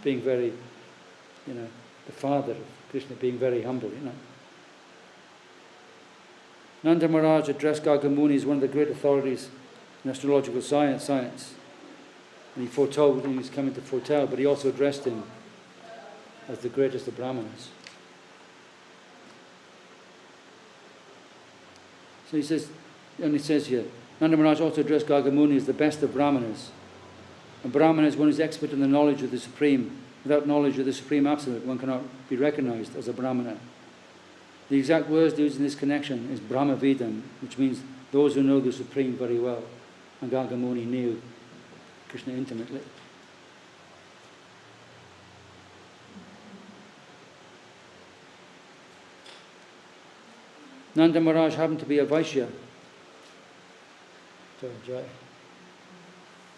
being very, the father of Krishna being very humble, Nanda Maharaj addressed Gargamuni as one of the great authorities in astrological science. And he foretold, he was coming to foretell, but he also addressed him as the greatest of Brahmanas. So he says here, Nanda Maharaj also addressed Gargamuni as the best of Brahmanas. A Brahmana is one who is expert in the knowledge of the Supreme. Without knowledge of the Supreme Absolute, one cannot be recognized as a Brahmana. The exact words used in this connection is Brahmavidam, which means those who know the Supreme very well. And Gargamuni knew Krishna intimately. Nanda Maharaj happened to be a Vaishya. Jai.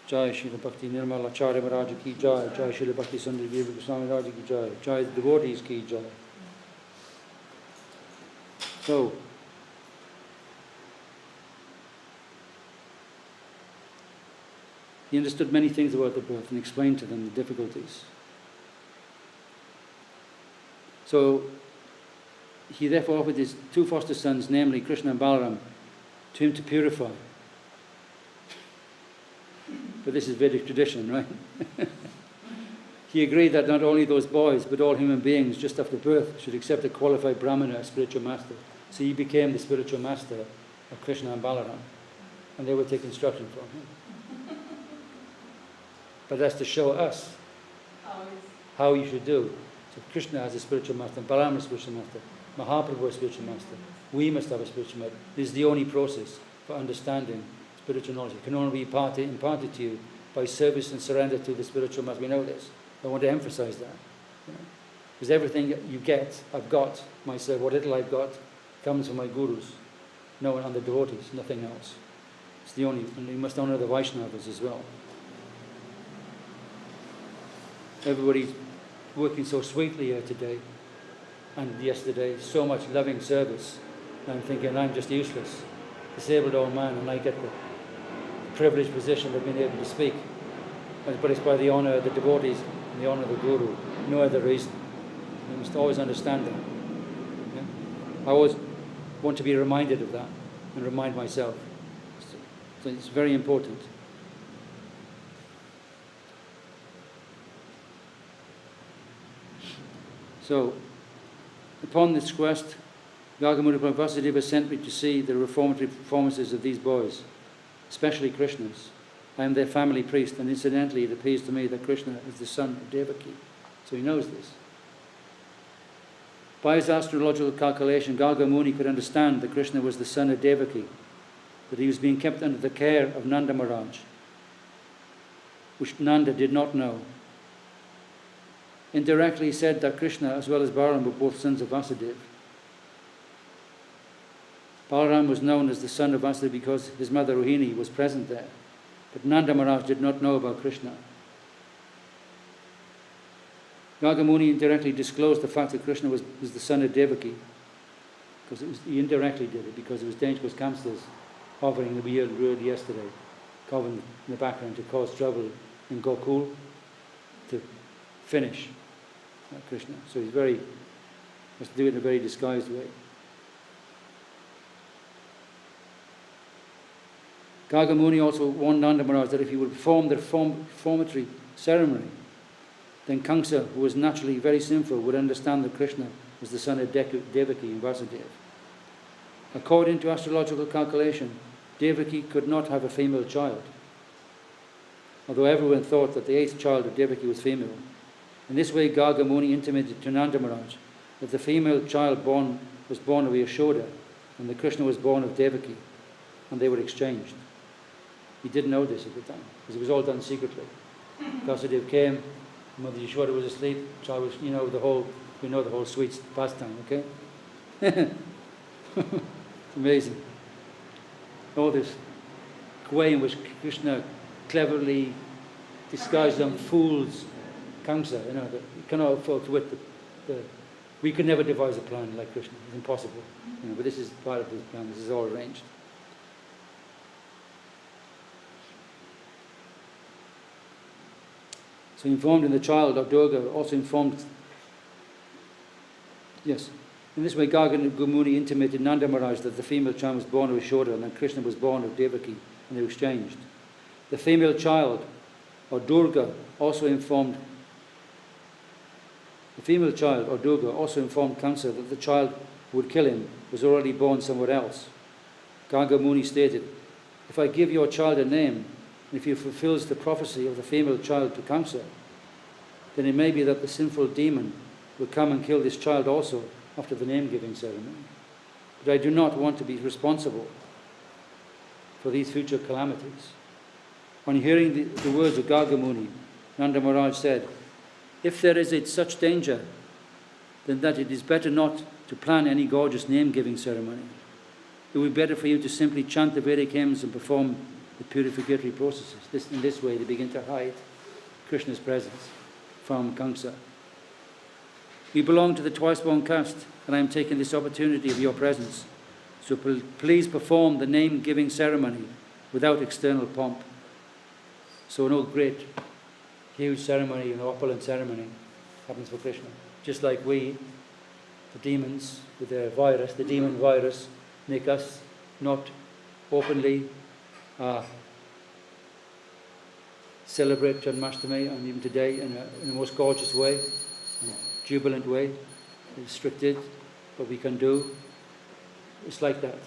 Jai Srila Bhakti Nirmala Acharya Maharaj ki Jai. Jai Srila Bhakti Sundari Viva Goswami Maharaj ki Jai. Jai the devotees ki Jai. So, he understood many things about the birth and explained to them the difficulties. So, he therefore offered his two foster sons, namely Krishna and Balaram, to him to purify. But this is Vedic tradition, right? He agreed that not only those boys, but all human beings just after birth should accept a qualified Brahmana as spiritual master. So he became the spiritual master of Krishna and Balaram, and they would take instruction from him. But that's to show us how you should do. So Krishna has a spiritual master, Balaram is a spiritual master, Mahaprabhu is a spiritual master. We must have a spiritual master. This is the only process for understanding spiritual knowledge. It can only be imparted to you by service and surrender to the spiritual master. We know this. I want to emphasize that. Because everything you get, I've got myself, what little I've got, comes from my gurus. No one on the devotees, nothing else. It's the only, and you must honor the Vaishnavas as well. Everybody's working so sweetly here today and yesterday, so much loving service. And I'm thinking I'm just useless, disabled old man, and I get the privileged position of being able to speak. But it's by the honor of the devotees and the honor of the Guru, no other reason. You must always understand that. Yeah? I always want to be reminded of that and remind myself. So it's very important. So, upon this quest, Gargamuni Vasudeva sent me to see the reformatory performances of these boys, especially Krishna's. I am their family priest, and incidentally it appears to me that Krishna is the son of Devaki. So he knows this. By his astrological calculation, Gargamuni could understand that Krishna was the son of Devaki, that he was being kept under the care of Nanda Maharaj, which Nanda did not know. Indirectly he said that Krishna as well as Balaram were both sons of Vasudeva. Balaram was known as the son of Vasudeva because his mother Rohini was present there. But Nanda Maharaj did not know about Krishna. Gargamuni indirectly disclosed the fact that Krishna was the son of Devaki, because he indirectly did it, because it was dangerous camsters hovering that we heard yesterday, covering in the background to cause trouble in Gokul, to finish Krishna. So he's must do it in a very disguised way. Gargamuni also warned Nanda Maharaj that if he would perform the reformatory ceremony, then Kamsa, who was naturally very sinful, would understand that Krishna was the son of Devaki and Vasudeva. According to astrological calculation, Devaki could not have a female child, although everyone thought that the 8th child of Devaki was female. In this way, Gargamuni intimated to Nanda Maharaj that the female child was born of Yashoda, and that Krishna was born of Devaki, and they were exchanged. He didn't know this at the time, because it was all done secretly. Vasudeva came, Mother Yashoda was asleep, child was, we know the whole sweet pastime, okay? It's amazing. All this way in which Krishna cleverly disguised them, fools Kamsa, that you cannot afford with we could never devise a plan like Krishna. It's impossible. But this is part of his plan. This is all arranged. So informed in the child, or Durga, also informed. Yes. In this way, Gargamuni intimated Nanda Maharaj that the female child was born of Yashoda and that Krishna was born of Devaki, and they were exchanged. The female child, or Durga, also informed Kamsa that the child who would kill him was already born somewhere else. Gargamuni stated, "If I give your child a name, and if he fulfills the prophecy of the female child to Kamsa, then it may be that the sinful demon will come and kill this child also after the name-giving ceremony. But I do not want to be responsible for these future calamities." On hearing the words of Gargamuni, Nanda Maharaj said, "If there is such danger, then that it is better not to plan any gorgeous name-giving ceremony. It would be better for you to simply chant the Vedic hymns and perform the purificatory processes." In this way, they begin to hide Krishna's presence from Kamsa. "We belong to the twice-born caste, and I am taking this opportunity of your presence. So please perform the name-giving ceremony without external pomp." So no great, huge ceremony, opulent ceremony happens for Krishna. Just like we, the demons, with their virus, the demon virus, make us not openly celebrate Janmashtami, and even today in a most gorgeous way, in a jubilant way, restricted, what we can do. It's like that.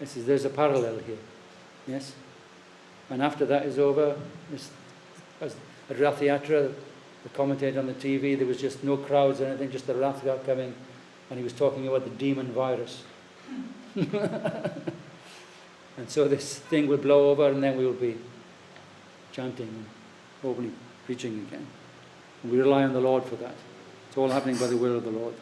There's a parallel here. Yes? And after that is over, as at Rath Yatra, the commentator on the TV, there was just no crowds or anything, just the Rath Yatra coming, and he was talking about the demon virus. And so this thing will blow over, and then we will be chanting and openly preaching again. And we rely on the Lord for that. It's all happening by the will of the Lord.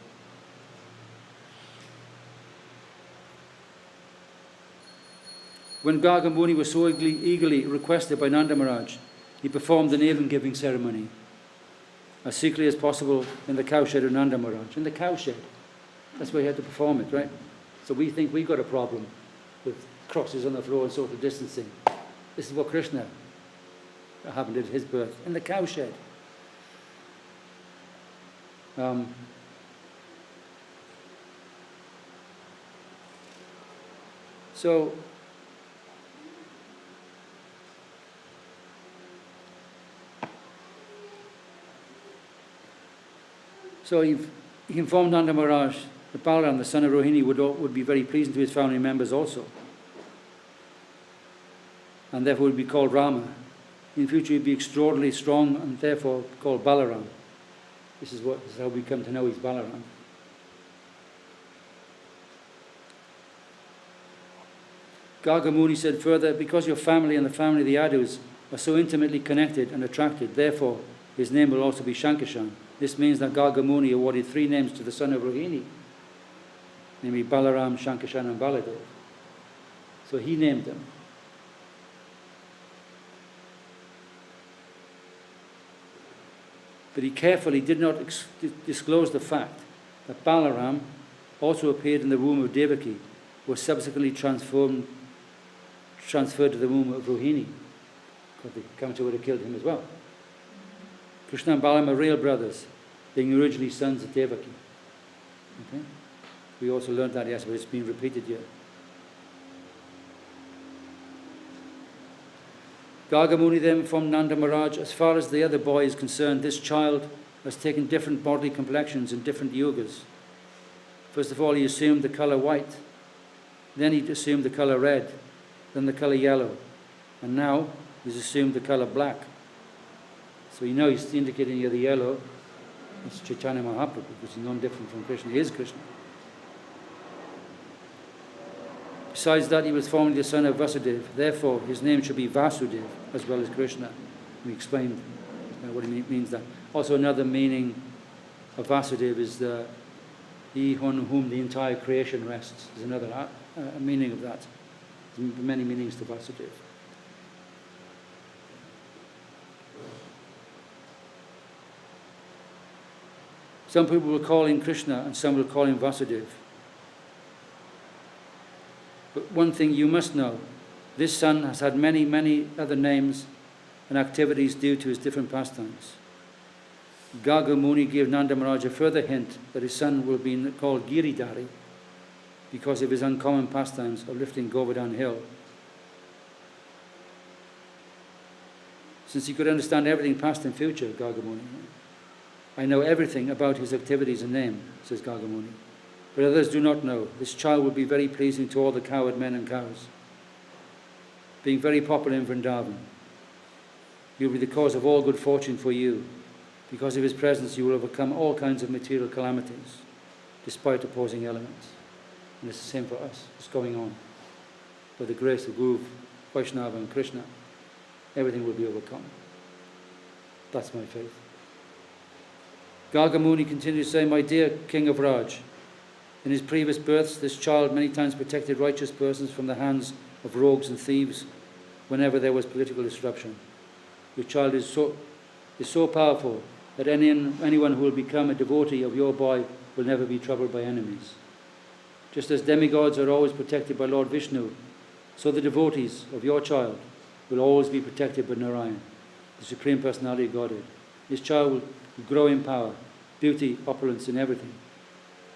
When Gargamuni was so eagerly requested by Nanda Maharaj, he performed the name-giving ceremony as secretly as possible in the cowshed of Nanda Maharaj. In the cowshed. That's where he had to perform it, right? So we think we've got a problem with crosses on the floor and social distancing. This is what Krishna happened at his birth, in the cowshed. So he informed Nanda Maharaj that Balaram, the son of Rohini, would be very pleasing to his family members also, and therefore would be called Rama. In future, he'd be extraordinarily strong and therefore called Balaram. This is how we come to know he's Balaram. Gargamuni said further, "Because your family and the family of the Yadus are so intimately connected and attracted, therefore his name will also be Shankashan." This means that Gargamuni awarded 3 names to the son of Rohini, namely Balaram, Shankashan, and Baladev. So he named them. But he carefully did not disclose the fact that Balaram also appeared in the womb of Devaki, was subsequently transferred to the womb of Rohini, because the Kamsa would have killed him as well. Krishna and Balaram are real brothers, being originally sons of Devaki. Okay? We also learned that, yes, but it's been repeated here. Gargamuni then informed Nanda Maharaj, as far as the other boy is concerned, this child has taken different bodily complexions in different yugas. First of all, he assumed the color white, then he assumed the color red, then the color yellow, and now he's assumed the color black. So you know he's indicating here the yellow. It's Chaitanya Mahaprabhu, because he's none different from Krishna. He is Krishna. Besides that, he was formerly the son of Vasudeva. Therefore, his name should be Vasudeva as well as Krishna. We explained what he means that. Also, another meaning of Vasudeva is he on whom the entire creation rests. There's another meaning of that. There's many meanings to Vasudeva. Some people will call him Krishna and some will call him Vasudeva. But one thing you must know, this son has had many, many other names and activities due to his different pastimes. Garga Muni gave Nanda Maharaj a further hint that his son will be called Giridhari because of his uncommon pastimes of lifting Govardhan hill. Since he could understand everything past and future, Garga Muni, I know everything about his activities and name, says Garga Muni. But others do not know. This child will be very pleasing to all the cowherd men and cows, being very popular in Vrindavan. He will be the cause of all good fortune for you. Because of his presence, you will overcome all kinds of material calamities, despite opposing elements. And it's the same for us. It's going on. By the grace of Guru, Vaishnava and Krishna, everything will be overcome. That's my faith. Garga Muni continues to say, my dear King of Raj, in his previous births, this child many times protected righteous persons from the hands of rogues and thieves whenever there was political disruption. Your child is so powerful that anyone who will become a devotee of your boy will never be troubled by enemies. Just as demigods are always protected by Lord Vishnu, so the devotees of your child will always be protected by Narayan, the Supreme Personality of Godhead. This child will grow in power, beauty, opulence, and everything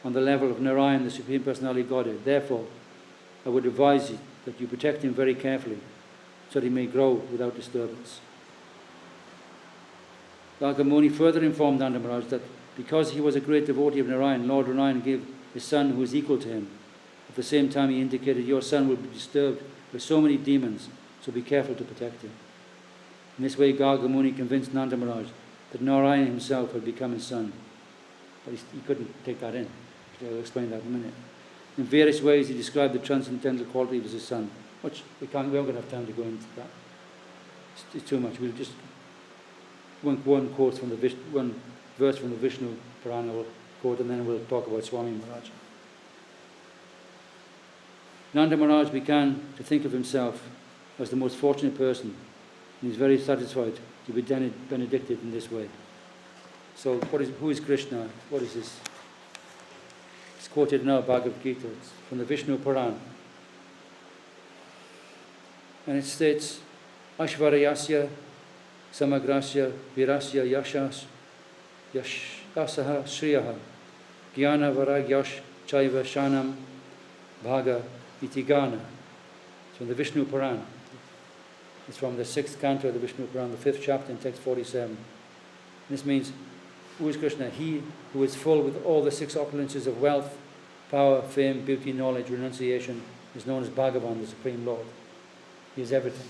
on the level of Narayan, the Supreme Personality of Godhead. Therefore, I would advise you that you protect him very carefully so that he may grow without disturbance. Garga Muni further informed Nanda Maharaj that because he was a great devotee of Narayan, Lord Narayan gave his son who is equal to him. At the same time, he indicated, your son will be disturbed by so many demons, so be careful to protect him. In this way, Garga Muni convinced Nanda Maharaj that Narayan himself had become his son. But he couldn't take that in. I'll explain that in a minute. In various ways, he described the transcendental quality of his son, which we aren't going to have time to go into that. It's too much. We'll just one quote from one verse from the Vishnu Purana will quote, and then we'll talk about Swami Maharaj. Nanda Maharaj began to think of himself as the most fortunate person, and he was very satisfied to be benedicted in this way. So, who is Krishna? What is this? It's quoted in our Bhagavad Gita. It's from the Vishnu Purana. And it states, Ashvaryasya Samagrasya Virasya Yashasaha Sriyaha Jnana Varagyash Chaiva Shanam Bhaga Itigana. It's from the Vishnu Purana. It's from the 6th canto of the Vishnu Purana, the 5th chapter in text 47. This means, who is Krishna? He who is full with all the 6 opulences of wealth, power, fame, beauty, knowledge, renunciation, is known as Bhagavan, the Supreme Lord. He is everything.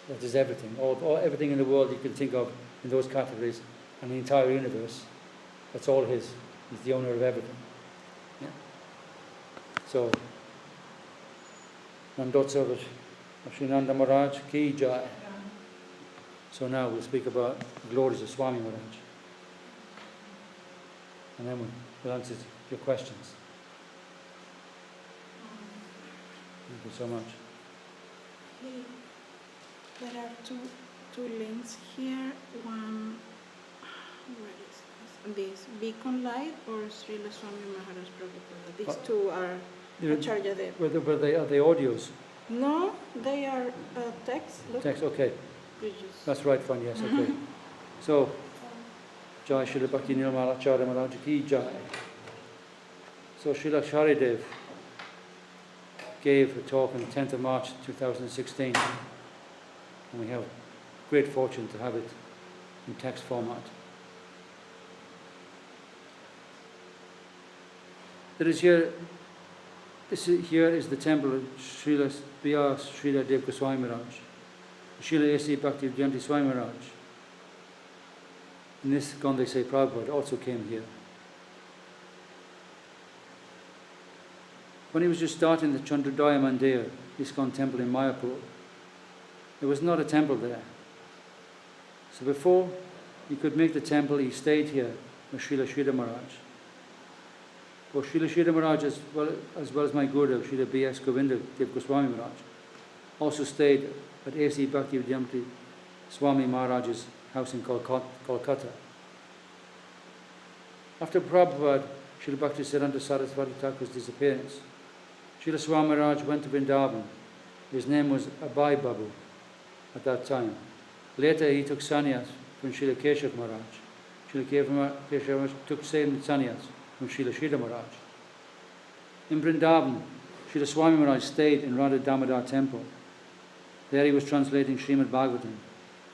That is everything. Everything in the world you can think of in those categories, and the entire universe, that's all his. He's the owner of everything. Yeah? So, Nandotsav of Sri Nanda Maharaj Ki Jai. So now we'll speak about the glories of Swami Maharaj. And then we'll answer your questions. Thank you so much. There are two links here. One, where is this? Beacon Light or Srila Swami Maharaj Prabhupada. These two are Acharya Dev. Were they audios? No, they are text. Look. Text, okay. That's right, fine, yes, okay. So, Jai Srila Bhakti Nirmala Acharya Maharaj Ki Jai. So Srila Sharidev gave a talk on the 10th of March 2016, and we have great fortune to have it in text format. Here is the temple of Srila Vyas Srila Dev Goswami Maharaj, Srila A.C. Bhaktivedanta Swami Maharaj. In this Gandhi say Prabhupada also came here. When he was just starting the Chandrodaya Mandir, ISKCON temple in Mayapur, there was not a temple there. So before he could make the temple, he stayed here with Srila Sridhar Maharaj. For Srila Sridhar Maharaj, as well as my Guru, Srila B.S. Govinda Dev Goswami Maharaj, also stayed at A.C. Bhaktivedanta Swami Maharaj's house in Kolkata. After Prabhupada, Srila Bhaktisiddhanta Saraswati Thakur's disappearance, Srila Swami Maharaj went to Vrindavan. His name was Abhay Babu at that time. Later he took sannyas from Srila Keshav Maharaj. Srila Keshav Maharaj took same sannyas from Srila Sridhar Maharaj. In Vrindavan, Srila Swami Maharaj stayed in Radha Damodar temple. There he was translating Srimad Bhagavatam.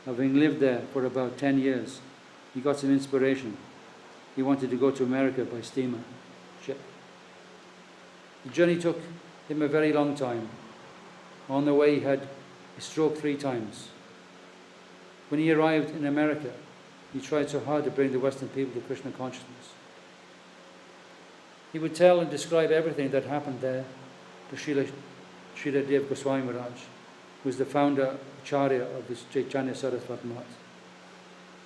Having lived there for about 10 years, he got some inspiration. He wanted to go to America by steamer, ship. The journey took him a very long time. On the way he had a stroke 3 times. When he arrived in America, he tried so hard to bring the Western people to Krishna consciousness. He would tell and describe everything that happened there to Srila Dev Goswami Maharaj, who was the founder, Acharya of the Chaitanya Saraswati Math.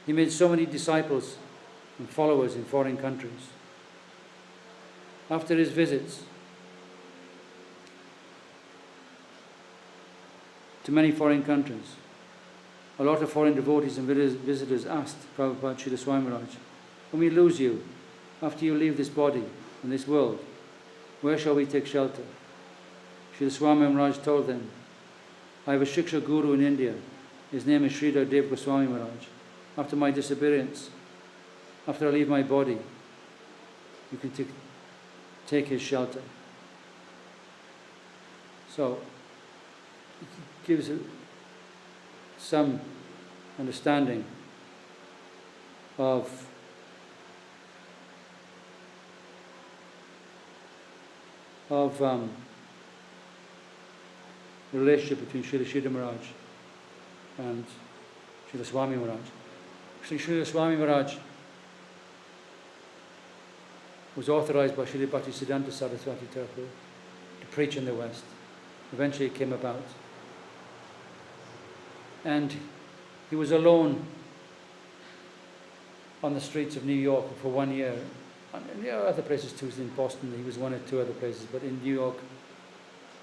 He made so many disciples and followers in foreign countries. After his visits to many foreign countries, a lot of foreign devotees and visitors asked Prabhupada Srila Swami Maharaj, when we lose you, after you leave this body and this world, where shall we take shelter? Srila Swami Maharaj told them, I have a Shiksha Guru in India. His name is Sridhar Dev Goswami Maharaj. After my disappearance, after I leave my body, you can take his shelter. So, it gives some understanding of the relationship between Srila Sridhar Maharaj and Srila Swami Maharaj. Srila Swami Maharaj was authorized by Srila Bhaktivedanta Saraswati Thakur to preach in the West. Eventually it came about. And he was alone on the streets of New York for 1 year. And there are other places too, in Boston, he was 1 or 2 other places, but in New York.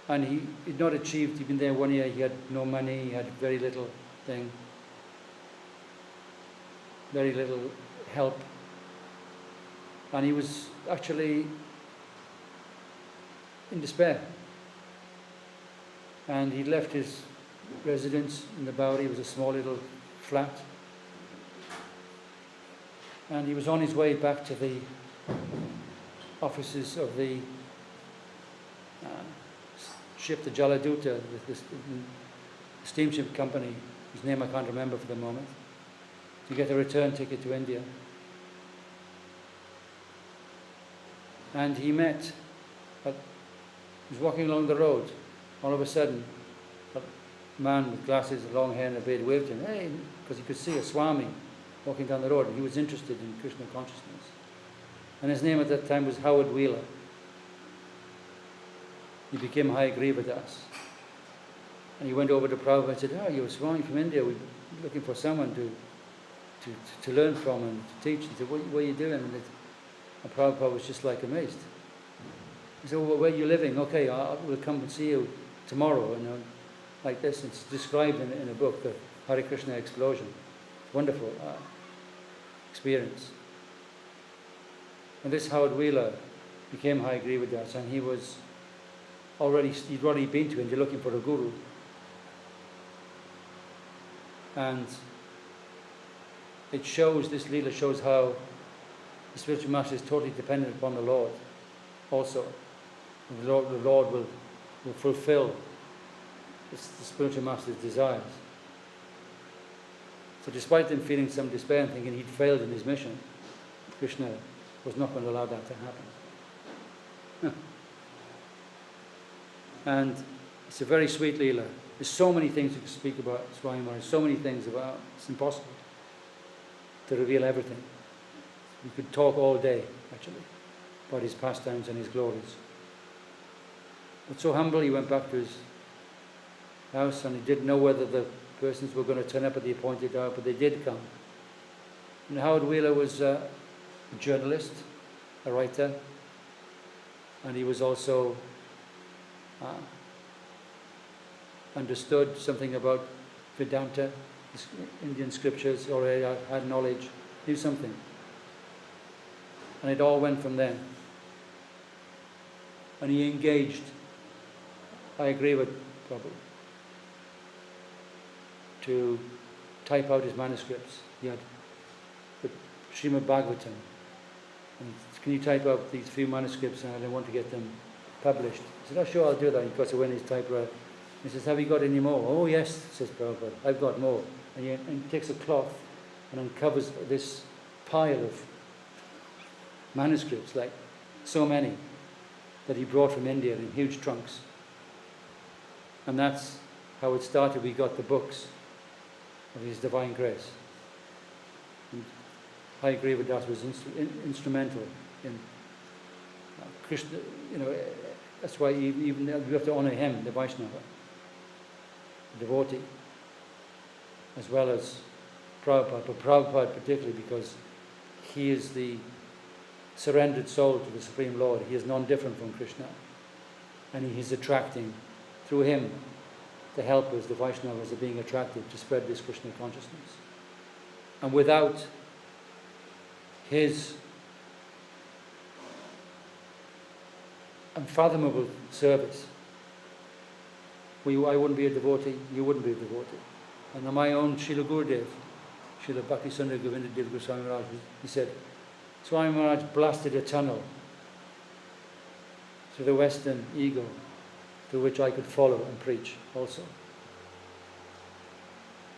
And he had not achieved, even there 1 year, he had no money, he had very little thing, very little help. And he was actually in despair. And he left his residence in the Bowery. It was a small little flat. And he was on his way back to the offices of the ship, the Jaladuta, the steamship company, whose name I can't remember for the moment, to get a return ticket to India. And he was walking along the road. All of a sudden, a man with glasses, long hair and a beard waved to him, hey, because he could see a Swami walking down the road, and he was interested in Krishna consciousness. And his name at that time was Howard Wheeler. He became Hayagriva Das. And he went over to Prabhupada and said, you're a Swami from India, we're looking for someone to learn from and to teach. He said, what are you doing? And Prabhupada was just like amazed. He said, well, where are you living? Okay, we'll come and see you tomorrow. And like this, it's described in a book, the Hare Krishna Explosion. Wonderful experience. And this Howard Wheeler became Hayagriva Das, and he'd already been to India looking for a guru. And it shows, this Leela shows how the spiritual master is totally dependent upon the Lord also. And the Lord will fulfill the spiritual master's desires. So despite them feeling some despair and thinking he'd failed in his mission, Krishna was not going to allow that to happen. And it's a very sweet Leela. There's so many things you can speak about Swami Maharaj, so many things about, it's impossible to reveal everything. We could talk all day, actually, about his pastimes and his glories. But so humble, he went back to his house, and he didn't know whether the persons were going to turn up at the appointed hour, but they did come. And Howard Wheeler was a journalist, a writer, and he was also understood something about Vedanta, Indian scriptures, or had knowledge, knew something. And it all went from there. And he engaged, I agree with Prabhupada, to type out his manuscripts. He had the Srimad Bhagavatam. And can you type out these few manuscripts, and I want to get them published? I said, oh sure, I'll do that. He got to win his typewriter. He says, have you got any more? Oh yes, says Prabhupada, I've got more. And he takes a cloth and uncovers this pile of manuscripts, like so many, that he brought from India in huge trunks. And that's how it started. We got the books of His Divine Grace. And Hayagriva Das was instrumental in Krishna, that's why even we have to honor him, the Vaishnava, the devotee, as well as Prabhupada, but Prabhupada particularly because he is the surrendered soul to the Supreme Lord. He is non-different from Krishna. And he is attracting, through him, the helpers, the Vaishnavas are being attracted to spread this Krishna consciousness. And without his unfathomable service, I wouldn't be a devotee, you wouldn't be a devotee. And on my own Srila Gurudev, Srila Bhakti Sundar Govinda Dev Goswami Maharaj, he said, Swami Maharaj blasted a tunnel through the Western ego, through which I could follow and preach also.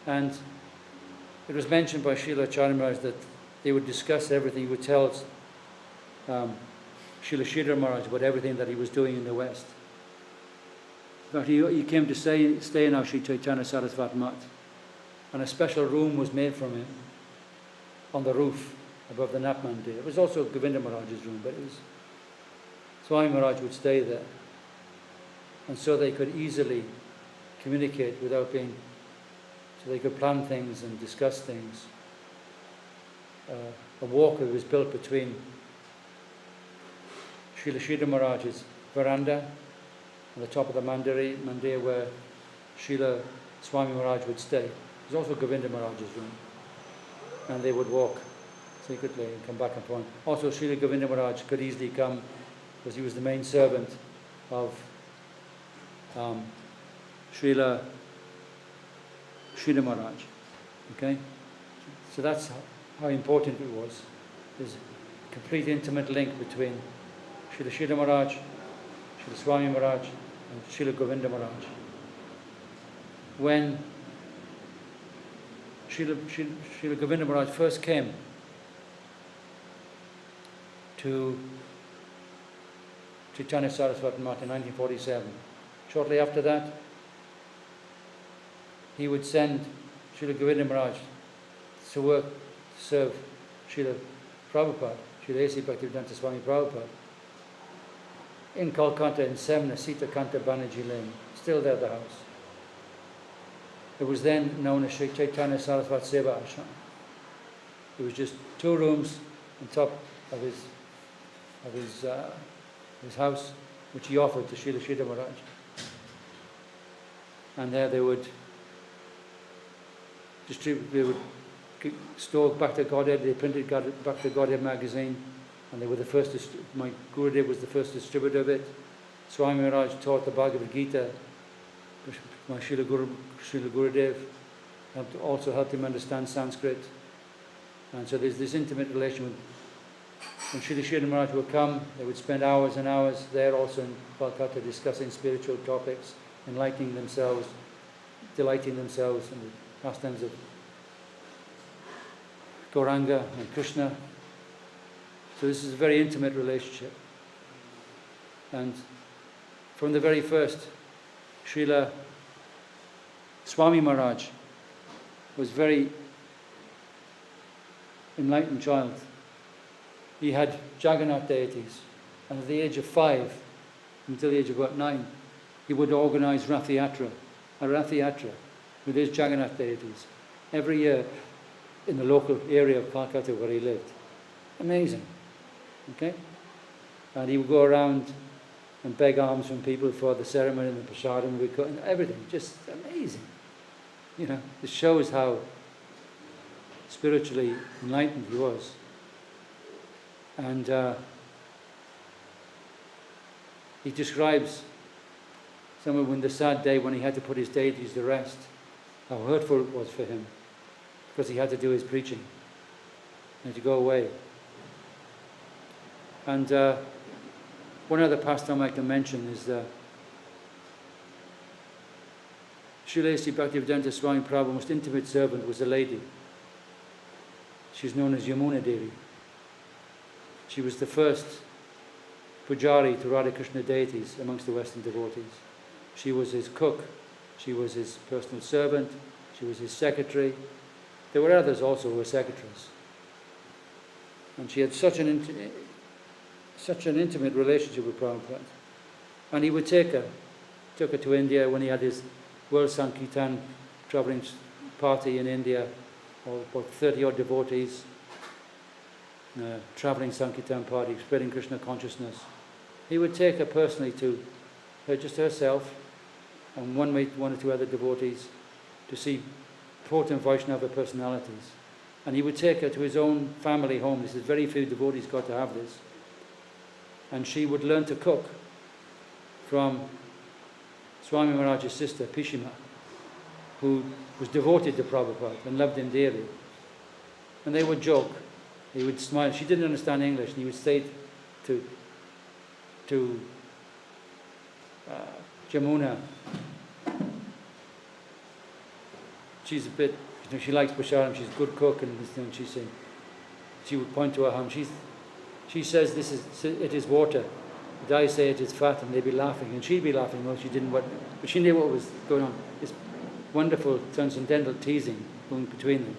And it was mentioned by Srila Acharya Maharaj that they would discuss everything. He would tell Srila Sridhar Maharaj about everything that he was doing in the West. In fact, he came to stay in our Sri Chaitanya Saraswati Mat, and a special room was made for him on the roof above the Nap Mandir. It was also Govinda Maharaj's room, but it was Swami Maharaj would stay there. And so they could easily communicate without being, so they could plan things and discuss things. A walkway was built between Srila Sridhar Maharaj's veranda on the top of the mandir where Srila Swami Maharaj would stay. It was also Govinda Maharaj's room. And they would walk secretly and come back and forth. Also, Srila Govinda Maharaj could easily come because he was the main servant of Srila Maharaj. Okay? So that's how important it was. There's a complete intimate link between Srila Sridhar Maharaj, Srila Swami Maharaj, and Srila Govinda Maharaj. When Srila Govinda Maharaj first came to Chaitanya Saraswati Mat in 1947, shortly after that, he would send Srila Govinda Maharaj to serve Srila Prabhupada, Srila A.C. Bhaktivedanta Swami Prabhupada, in Kolkata in Semna, Sita Kanta Banerjee Lane, still there, the house. It was then known as Sri Chaitanya Saraswati Seva Ashram. It was just 2 rooms on top of his house, which he offered to Srila Sridhar Maharaj. And there they would store Bhakti Godhead. They printed Bhakti Godhead magazine, and they were the first. My Gurudev was the first distributor of it. Swami Maharaj taught the Bhagavad Gita. My Srila Gurudev also helped him understand Sanskrit. And so there's this intimate relation with. When Srila Sridhar Maharaj would come, they would spend hours and hours there also in Kolkata discussing spiritual topics, enlightening themselves, delighting themselves in the pastimes of Gauranga and Krishna. So this is a very intimate relationship. And from the very first, Srila Swami Maharaj was a very enlightened child. He had Jagannath deities, and at the age of 5, until the age of about 9, he would organize a Rath Yatra with his Jagannath deities every year in the local area of Calcutta where he lived. Amazing. Okay? And he would go around and beg alms from people for the ceremony and the prasadam, and everything. Just amazing. It shows how spiritually enlightened he was. And he describes somewhere when the sad day when he had to put his deities to rest, how hurtful it was for him because he had to do his preaching. He had to go away. And one other pastime I can mention is Srila Bhaktivedanta Swami Prabhupada's most intimate servant was a lady. She's known as Yamuna Devi. She was the first pujari to Radha Krishna deities amongst the Western devotees. She was his cook, she was his personal servant, she was his secretary. There were others also who were secretaries. And she had such an intimate relationship with Prabhupada. And he would took her to India when he had his World Sankirtan travelling party in India, or about 30-odd devotees, travelling Sankirtan party, spreading Krishna consciousness. He would take her personally to her, just herself, and one or two other devotees, to see potent Vaishnava personalities. And he would take her to his own family home. This is very few devotees got to have this. And she would learn to cook from Swami Maharaj's sister, Pishima, who was devoted to Prabhupada and loved him dearly. And they would joke. He would smile. She didn't understand English, and he would say to Jamuna, she's a bit, she likes Basharam, she's a good cook, and she's saying, she would point to her home. She says it is water. But I say it is fat, and they'd be laughing, and she'd be laughing. Well, she didn't, but she knew what was going on. This wonderful transcendental teasing going between them.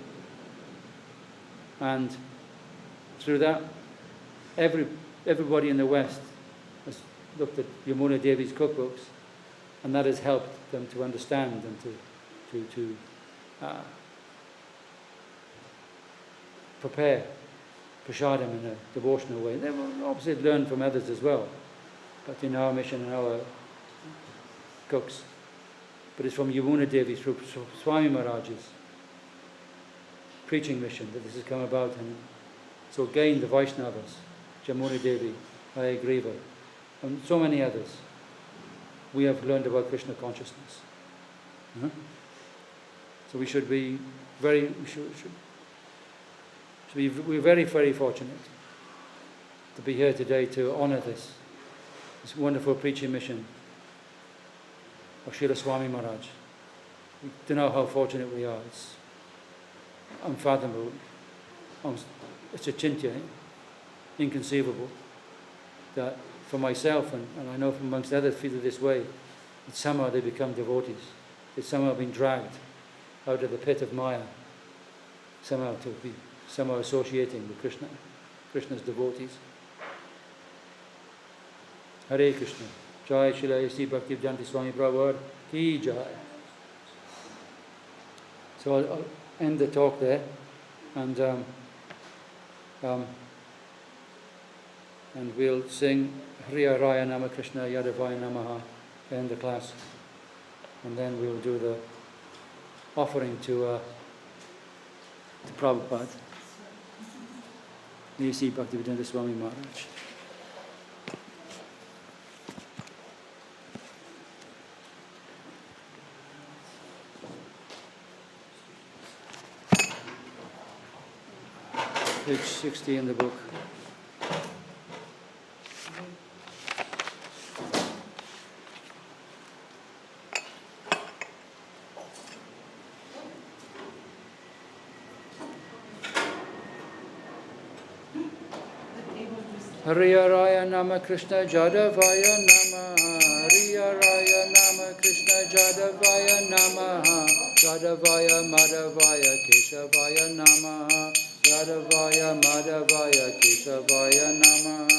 And through that, everybody in the West has looked at Yamuna Devi's cookbooks, and that has helped them to understand and to prepare prasadam in a devotional way. They will obviously learn from others as well, but in our mission and our cooks. But it's from Yamuna Devi through Swami Maharaj's preaching mission that this has come about. And so again, the Vaishnavas, Yamuna Devi, Hayagriva, and so many others, we have learned about Krishna consciousness. So we should be we're very, very fortunate to be here today to honour this wonderful preaching mission of Srila Swami Maharaj. We don't know how fortunate we are. It's unfathomable. It's a chintya, inconceivable, that for myself, and I know from amongst others feel this way, that somehow they become devotees. They've somehow been dragged out of the pit of Maya, somehow associating with Krishna, Krishna's devotees. Hare Krishna. Jai Srila Bhaktivedanta Swami Prabhupada Ki Jai. So I'll end the talk there, and we'll sing Hriya Raya Nama Krishna Yadavaya Namaha, end the class, and then we'll do the offering to Prabhupada. A.C. Bhaktivedanta Swami Maharaj. Page 60 in the book. Hriya Raya Nama Krishna Jadavaya Namaha. Hriya Raya Nama Krishna Jadavaya Namaha. Jadavaya Madhavaya Keshavaya Namaha. Jadavaya Madhavaya Keshavaya Namaha.